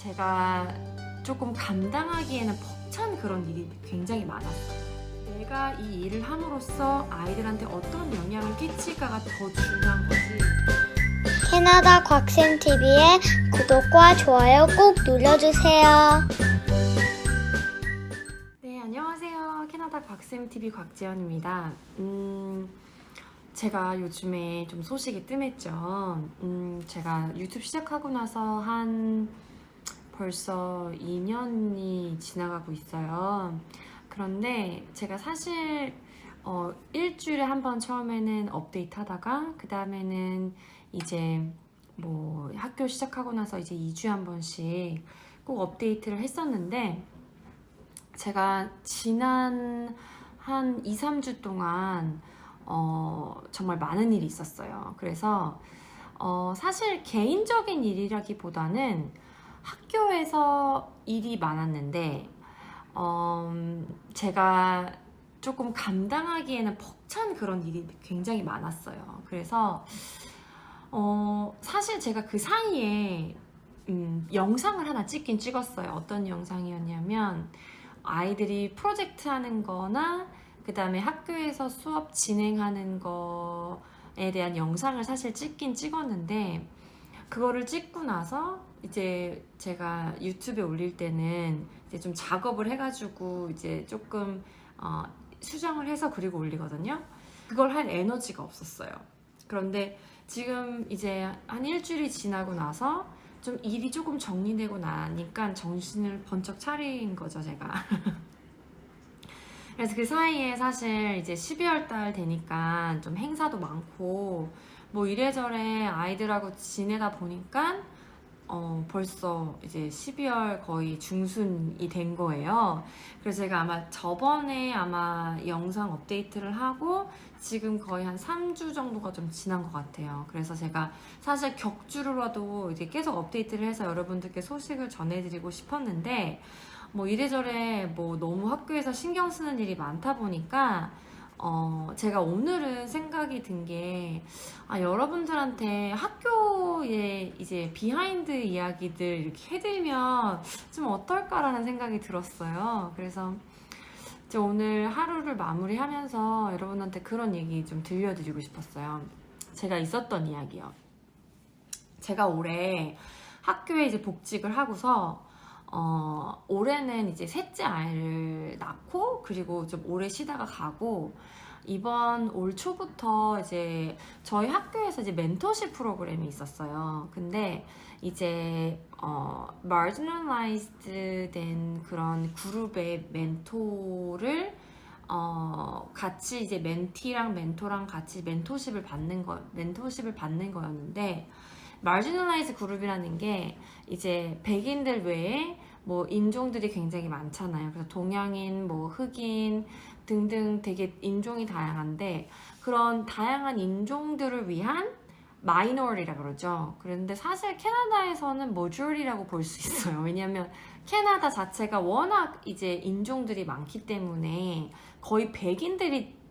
제가 조금 감당하기에는 벅찬 그런 일이 굉장히 많았어요. 내가 이 일을 함으로써 아이들한테 어떤 영향을 끼칠까가 더 중요한 거지. 캐나다 곽쌤TV의 구독과 좋아요 꼭 눌러주세요. 네, 안녕하세요. 캐나다 곽쌤TV 곽지연입니다. 제가 요즘에 좀 소식이 뜸했죠. 제가 유튜브 시작하고 나서 벌써 2년이 지나가고 있어요. 그런데 제가 사실 일주일에 한 번 처음에는 업데이트 하다가 그 다음에는 이제 뭐 학교 시작하고 나서 이제 2주에 한 번씩 꼭 업데이트를 했었는데, 제가 지난 한 2, 3주 동안 정말 많은 일이 있었어요. 그래서 사실 개인적인 일이라기보다는 학교에서 일이 많았는데 제가 조금 감당하기에는 벅찬 그런 일이 굉장히 많았어요. 그래서 사실 제가 그 사이에 영상을 하나 찍긴 찍었어요. 어떤 영상이었냐면 아이들이 프로젝트 하는 거나 그 다음에 학교에서 수업 진행하는 거에 대한 영상을 사실 찍긴 찍었는데, 그거를 찍고 나서 이제 제가 유튜브에 올릴 때는 이제 좀 작업을 해가지고 이제 조금 수정을 해서 그리고 올리거든요. 그걸 할 에너지가 없었어요. 그런데 지금 이제 한 일주일이 지나고 나서 좀 일이 조금 정리되고 나니까 정신을 번쩍 차린 거죠, 제가. 그래서 그 사이에 사실 이제 12월 달 되니까 좀 행사도 많고 뭐 이래저래 아이들하고 지내다 보니까 벌써 이제 12월 거의 중순이 된 거예요. 그래서 제가 아마 저번에 영상 업데이트를 하고 지금 거의 한 3주 정도가 좀 지난 것 같아요. 그래서 제가 사실 격주로라도 이제 계속 업데이트를 해서 여러분들께 소식을 전해드리고 싶었는데, 뭐 이래저래 뭐 너무 학교에서 신경 쓰는 일이 많다 보니까 제가 오늘은 생각이 든 게, 여러분들한테 학교의 이제 비하인드 이야기들 이렇게 해드리면 좀 어떨까라는 생각이 들었어요. 그래서 이제 오늘 하루를 마무리하면서 여러분한테 그런 얘기 좀 들려드리고 싶었어요. 제가 있었던 이야기요. 제가 올해 학교에 이제 복직을 하고서 올해는 이제 셋째 아이를 낳고 그리고 좀 오래 쉬다가 가고, 이번 올 초부터 이제 저희 학교에서 이제 멘토십 프로그램이 있었어요. 근데 이제 marginalized 된 그런 그룹의 멘토를 같이 이제 멘티랑 멘토랑 같이 멘토십을 받는 거였는데, 마지널라이즈 그룹이라는 게 이제 백인들 외에 뭐 인종들이 굉장히 많잖아요. 그래서 동양인, 뭐 흑인 등등 되게 인종이 다양한데, 그런 다양한 인종들을 위한 마이너리라 그러죠. 그런데 사실 캐나다에서는 머저리라고 볼 수 있어요. 왜냐하면 캐나다 자체가 워낙 이제 인종들이 많기 때문에 거의 백인들이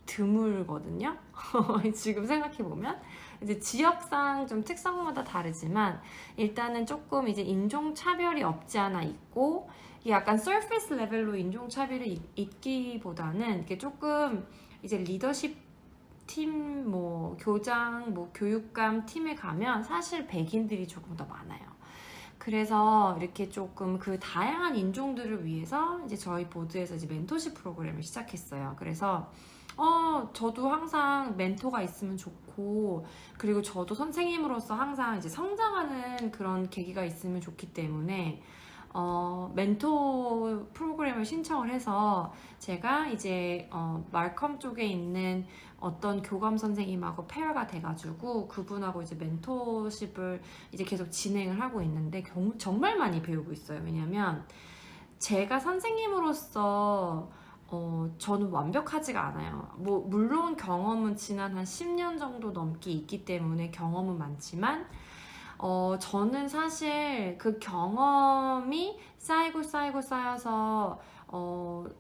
드물거든요. 지금 생각해보면 이제 지역상 좀 특성마다 다르지만 일단은 조금 이제 인종차별이 없지 않아 있고, 이게 약간 서페이스 레벨로 인종차별이 있기보다는 이게 조금 이제 리더십 팀, 뭐 교장, 뭐 교육감 팀에 가면 사실 백인들이 조금 더 많아요. 그래서 이렇게 조금 그 다양한 인종들을 위해서 이제 저희 보드에서 이제 멘토십 프로그램을 시작했어요. 그래서 저도 항상 멘토가 있으면 좋고, 그리고 저도 선생님으로서 항상 이제 성장하는 그런 계기가 있으면 좋기 때문에 멘토 프로그램을 신청을 해서 제가 이제 말컴 쪽에 있는 어떤 교감 선생님하고 페어가 돼가지고 그분하고 이제 멘토십을 이제 계속 진행을 하고 있는데 정말 많이 배우고 있어요. 왜냐면 제가 선생님으로서 저는 완벽하지가 않아요. 뭐 물론 경험은 지난 한 10년 정도 넘게 있기 때문에 경험은 많지만 저는 사실 그 경험이 쌓여서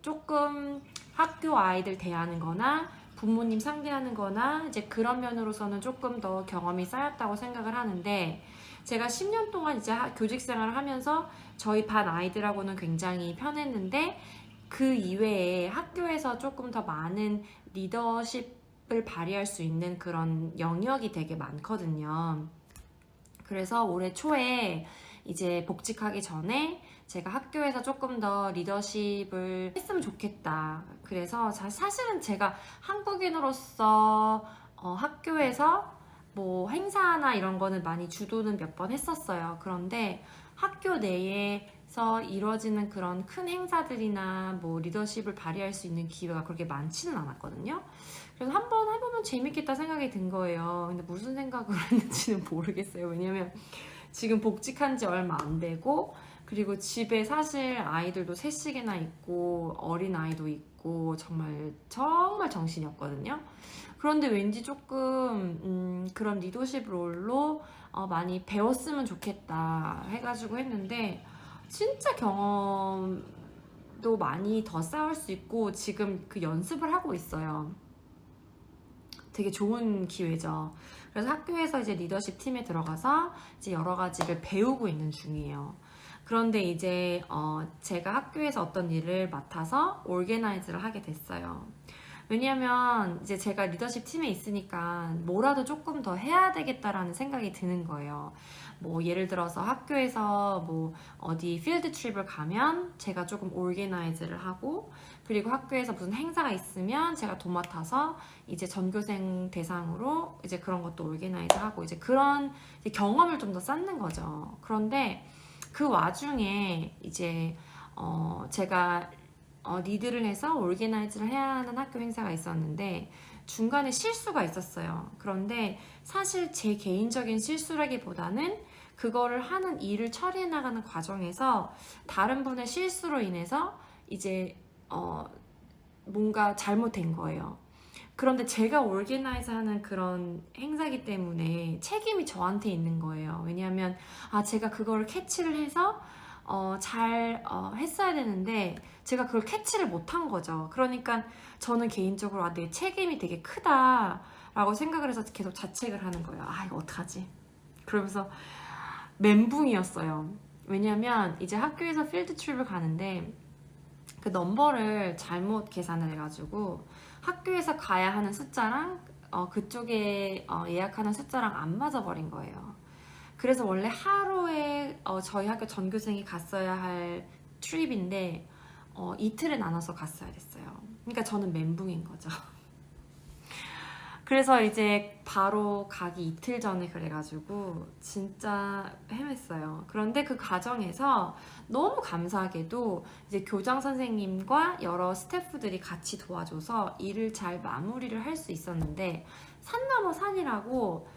조금 학교 아이들 대하는 거나 부모님 상대하는 거나 이제 그런 면으로서는 조금 더 경험이 쌓였다고 생각을 하는데, 제가 10년 동안 이제 교직 생활을 하면서 저희 반 아이들하고는 굉장히 편했는데 그 이외에 학교에서 조금 더 많은 리더십을 발휘할 수 있는 그런 영역이 되게 많거든요. 그래서 올해 초에 이제 복직하기 전에 제가 학교에서 조금 더 리더십을 했으면 좋겠다. 그래서 사실은 제가 한국인으로서 학교에서 뭐 행사나 이런 거는 많이 주도는 몇 번 했었어요. 그런데 학교 내에서 이루어지는 그런 큰 행사들이나 뭐 리더십을 발휘할 수 있는 기회가 그렇게 많지는 않았거든요. 그래서 한번 해보면 재밌겠다 생각이 든 거예요. 근데 무슨 생각을 했는지는 모르겠어요. 왜냐면 지금 복직한 지 얼마 안 되고, 그리고 집에 사실 아이들도 셋씩이나 있고 어린 아이도 있고 정말 정신이 없거든요. 그런데 왠지 조금 그런 리더십 롤로 많이 배웠으면 좋겠다 해가지고 했는데, 진짜 경험도 많이 더 쌓을 수 있고 지금 그 연습을 하고 있어요. 되게 좋은 기회죠. 그래서 학교에서 이제 리더십 팀에 들어가서 이제 여러 가지를 배우고 있는 중이에요. 그런데 이제 제가 학교에서 어떤 일을 맡아서 오르게나이즈를 하게 됐어요. 왜냐면 이제 제가 리더십 팀에 있으니까 뭐라도 조금 더 해야 되겠다라는 생각이 드는 거예요. 뭐 예를 들어서 학교에서 뭐 어디 필드 트립을 가면 제가 조금 오르게나이즈를 하고, 그리고 학교에서 무슨 행사가 있으면 제가 도맡아서 이제 전교생 대상으로 이제 그런 것도 오르게나이즈 하고, 이제 그런 이제 경험을 좀 더 쌓는 거죠. 그런데 그 와중에 이제 제가 리드를 해서 오르게나이즈를 해야 하는 학교 행사가 있었는데 중간에 실수가 있었어요. 그런데 사실 제 개인적인 실수라기보다는 그거를 하는 일을 처리해 나가는 과정에서 다른 분의 실수로 인해서 이제 뭔가 잘못된 거예요. 그런데 제가 오르게나이즈 하는 그런 행사기 때문에 책임이 저한테 있는 거예요. 왜냐하면 제가 그거를 캐치를 해서 잘 했어야 되는데 제가 그걸 캐치를 못한 거죠. 그러니까 저는 개인적으로 내 책임이 되게 크다라고 생각을 해서 계속 자책을 하는 거예요. 이거 어떡하지? 그러면서 멘붕이었어요. 왜냐면 이제 학교에서 필드 트립을 가는데 그 넘버를 잘못 계산을 해가지고 학교에서 가야 하는 숫자랑 그쪽에 예약하는 숫자랑 안 맞아버린 거예요. 그래서 원래 하루에 저희 학교 전교생이 갔어야 할 트립인데 이틀에 나눠서 갔어야 됐어요. 그러니까 저는 멘붕인 거죠. 그래서 이제 바로 가기 이틀 전에 그래가지고 진짜 헤맸어요. 그런데 그 과정에서 너무 감사하게도 이제 교장 선생님과 여러 스태프들이 같이 도와줘서 일을 잘 마무리를 할 수 있었는데, 산 넘어 산이라고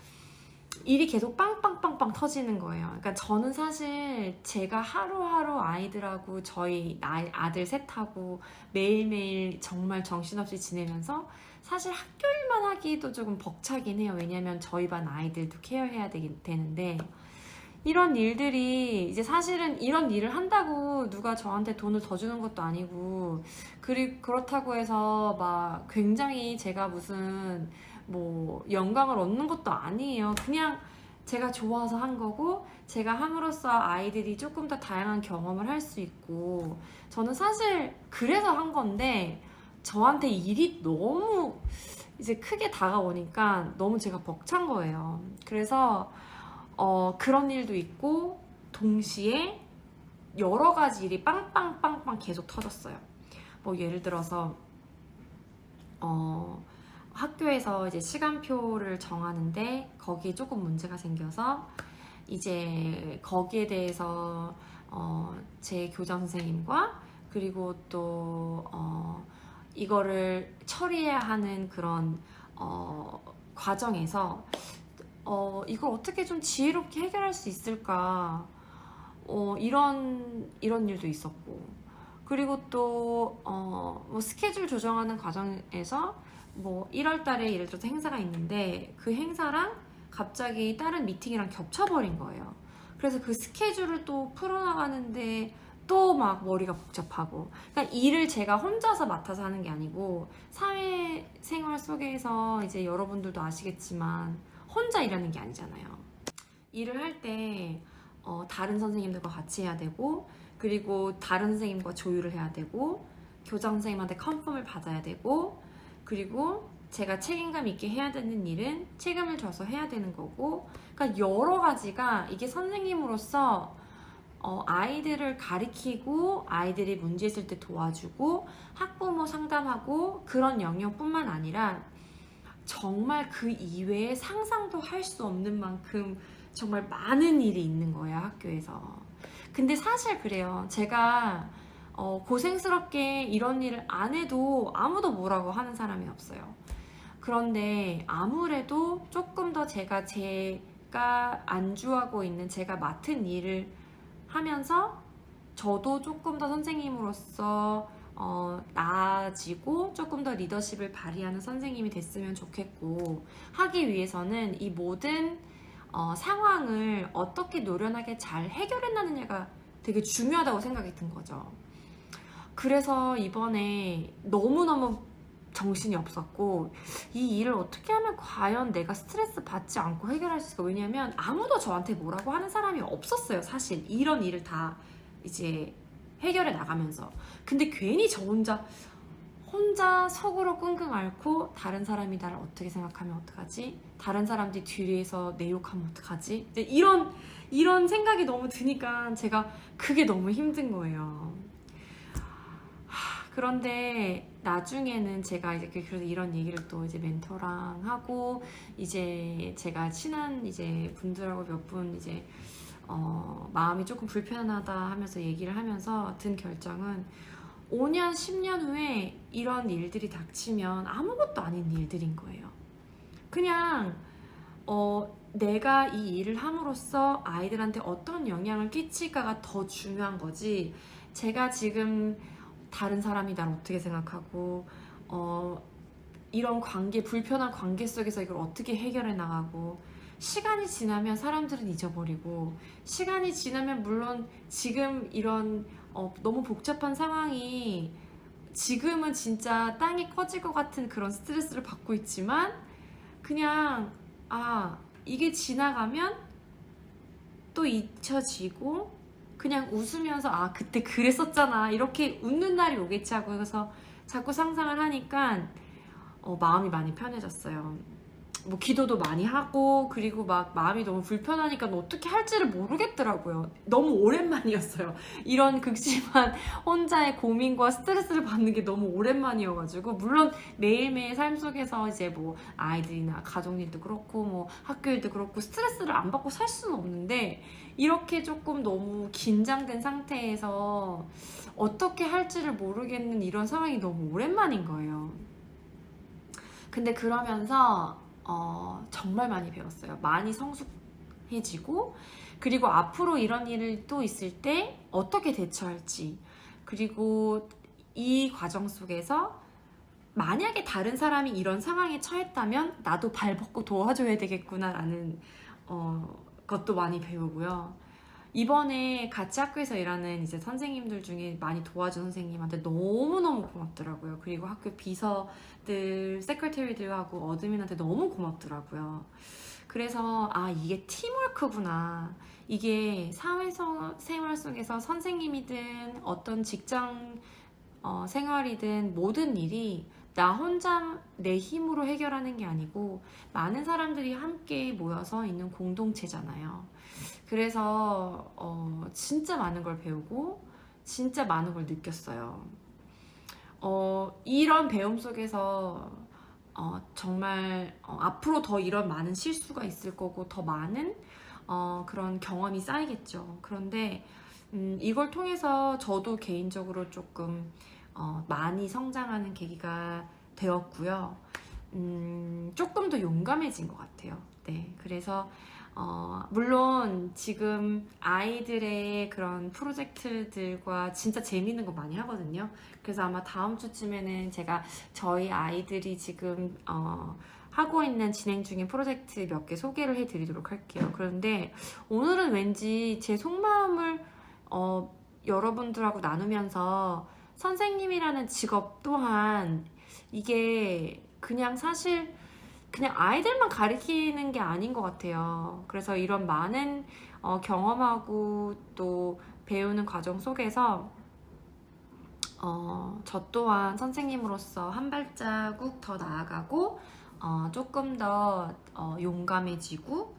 일이 계속 빵빵빵빵 터지는 거예요. 그러니까 저는 사실 제가 하루하루 아이들하고 저희 아들 셋하고 매일매일 정말 정신없이 지내면서 사실 학교 일만 하기도 조금 벅차긴 해요. 왜냐면 저희 반 아이들도 케어해야 되는데, 이런 일들이 이제 사실은 이런 일을 한다고 누가 저한테 돈을 더 주는 것도 아니고, 그렇다고 해서 막 굉장히 제가 무슨 뭐 영광을 얻는 것도 아니에요. 그냥 제가 좋아서 한 거고, 제가 함으로써 아이들이 조금 더 다양한 경험을 할 수 있고, 저는 사실 그래서 한 건데 저한테 일이 너무 이제 크게 다가오니까 너무 제가 벅찬 거예요. 그래서 그런 일도 있고 동시에 여러 가지 일이 빵빵빵빵 계속 터졌어요. 뭐 예를 들어서 학교에서 이제 시간표를 정하는데 거기에 조금 문제가 생겨서 이제 거기에 대해서 제 교장 선생님과 그리고 또 이거를 처리해야 하는 그런 과정에서 이걸 어떻게 좀 지혜롭게 해결할 수 있을까, 이런 일도 있었고, 그리고 또 뭐 스케줄 조정하는 과정에서 뭐 1월 달에 예를 들어서 행사가 있는데 그 행사랑 갑자기 다른 미팅이랑 겹쳐버린 거예요. 그래서 그 스케줄을 또 풀어나가는데 또 막 머리가 복잡하고, 그러니까 일을 제가 혼자서 맡아서 하는 게 아니고 사회생활 속에서 이제 여러분들도 아시겠지만 혼자 일하는 게 아니잖아요. 일을 할 때 다른 선생님들과 같이 해야 되고, 그리고 다른 선생님과 조율을 해야 되고, 교장 선생님한테 컨펌을 받아야 되고, 그리고 제가 책임감 있게 해야 되는 일은 책임을 져서 해야 되는 거고, 그러니까 여러 가지가 이게 선생님으로서 아이들을 가리키고 아이들이 문제 있을 때 도와주고 학부모 상담하고 그런 영역뿐만 아니라 정말 그 이외에 상상도 할 수 없는 만큼 정말 많은 일이 있는 거예요, 학교에서. 근데 사실 그래요. 제가 고생스럽게 이런 일을 안 해도 아무도 뭐라고 하는 사람이 없어요. 그런데 아무래도 조금 더 제가 안주하고 있는 제가 맡은 일을 하면서 저도 조금 더 선생님으로서 나아지고 조금 더 리더십을 발휘하는 선생님이 됐으면 좋겠고, 하기 위해서는 이 모든 상황을 어떻게 노련하게 잘 해결해 나느냐가 되게 중요하다고 생각이 든 거죠. 그래서 이번에 너무너무 정신이 없었고, 이 일을 어떻게 하면 과연 내가 스트레스 받지 않고 해결할 수 있을까? 왜냐면 아무도 저한테 뭐라고 하는 사람이 없었어요, 사실. 이런 일을 다 이제 해결해 나가면서. 근데 괜히 저 혼자 속으로 끙끙 앓고, 다른 사람이 나를 어떻게 생각하면 어떡하지? 다른 사람들이 뒤에서 내 욕하면 어떡하지? 이런 생각이 너무 드니까 제가 그게 너무 힘든 거예요. 그런데 나중에는 제가 이제 그래서 이런 얘기를 또 이제 멘토랑 하고, 이제 제가 친한 이제 분들하고 몇 분 이제 마음이 조금 불편하다 하면서 얘기를 하면서 든 결정은, 5년, 10년 후에 이런 일들이 닥치면 아무것도 아닌 일들인 거예요. 그냥 내가 이 일을 함으로써 아이들한테 어떤 영향을 끼칠까가 더 중요한 거지, 제가 지금 다른 사람이 날 어떻게 생각하고 이런 불편한 관계 속에서 이걸 어떻게 해결해 나가고, 시간이 지나면 사람들은 잊어버리고, 시간이 지나면 물론 지금 이런 너무 복잡한 상황이 지금은 진짜 땅이 꺼질 것 같은 그런 스트레스를 받고 있지만, 그냥 이게 지나가면 또 잊혀지고, 그냥 웃으면서 그때 그랬었잖아, 이렇게 웃는 날이 오겠지 하고 해서 자꾸 상상을 하니까 마음이 많이 편해졌어요. 뭐 기도도 많이 하고, 그리고 막 마음이 너무 불편하니까 어떻게 할지를 모르겠더라고요. 너무 오랜만이었어요. 이런 극심한 혼자의 고민과 스트레스를 받는 게 너무 오랜만이어가지고, 물론 매일매일 삶 속에서 이제 뭐 아이들이나 가족 일도 그렇고 뭐 학교 일도 그렇고 스트레스를 안 받고 살 수는 없는데, 이렇게 조금 너무 긴장된 상태에서 어떻게 할지를 모르겠는 이런 상황이 너무 오랜만인 거예요. 근데 그러면서 정말 많이 배웠어요. 많이 성숙해지고, 그리고 앞으로 이런 일이 또 있을 때 어떻게 대처할지, 그리고 이 과정 속에서 만약에 다른 사람이 이런 상황에 처했다면 나도 발 벗고 도와줘야 되겠구나라는 것도 많이 배우고요. 이번에 같이 학교에서 일하는 이제 선생님들 중에 많이 도와준 선생님한테 너무너무 고맙더라고요. 그리고 학교 비서들, 세크레터리들하고 어드민한테 너무 고맙더라고요. 그래서 이게 팀워크구나. 이게 사회생활 속에서 선생님이든 어떤 직장 생활이든 모든 일이 나 혼자 내 힘으로 해결하는 게 아니고 많은 사람들이 함께 모여서 있는 공동체잖아요. 그래서 진짜 많은 걸 배우고 진짜 많은 걸 느꼈어요. 이런 배움 속에서 정말 앞으로 더 이런 많은 실수가 있을 거고 더 많은 그런 경험이 쌓이겠죠. 그런데 이걸 통해서 저도 개인적으로 조금 많이 성장하는 계기가 되었고요. 조금 더 용감해진 것 같아요. 네, 그래서 물론 지금 아이들의 그런 프로젝트들과 진짜 재밌는 거 많이 하거든요. 그래서 아마 다음 주쯤에는 제가 저희 아이들이 지금 하고 있는 진행 중인 프로젝트 몇 개 소개를 해드리도록 할게요. 그런데 오늘은 왠지 제 속마음을 여러분들하고 나누면서 선생님이라는 직업 또한 이게 그냥 사실 그냥 아이들만 가르치는 게 아닌 것 같아요. 그래서 이런 많은 경험하고 또 배우는 과정 속에서 저 또한 선생님으로서 한 발자국 더 나아가고 조금 더 용감해지고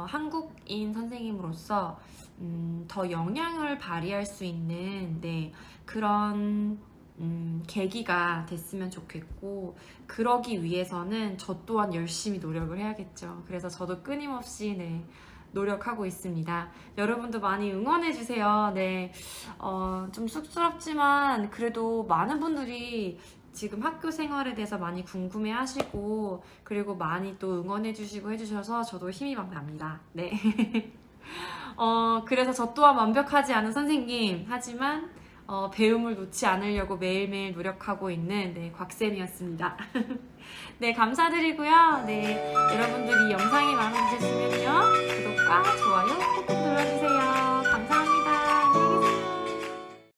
한국인 선생님으로서 더 영향을 발휘할 수 있는 그런 계기가 됐으면 좋겠고, 그러기 위해서는 저 또한 열심히 노력을 해야겠죠. 그래서 저도 끊임없이 노력하고 있습니다. 여러분도 많이 응원해주세요. 좀 쑥스럽지만 그래도 많은 분들이 지금 학교 생활에 대해서 많이 궁금해 하시고, 그리고 많이 또 응원해주시고 해주셔서 저도 힘이 막 납니다. 그래서 저 또한 완벽하지 않은 선생님, 하지만 배움을 놓지 않으려고 매일매일 노력하고 있는 곽쌤이었습니다. 감사드리고요. 여러분들이 영상이 마음에 드셨으면요, 구독과 좋아요 꾹꾹 눌러주세요.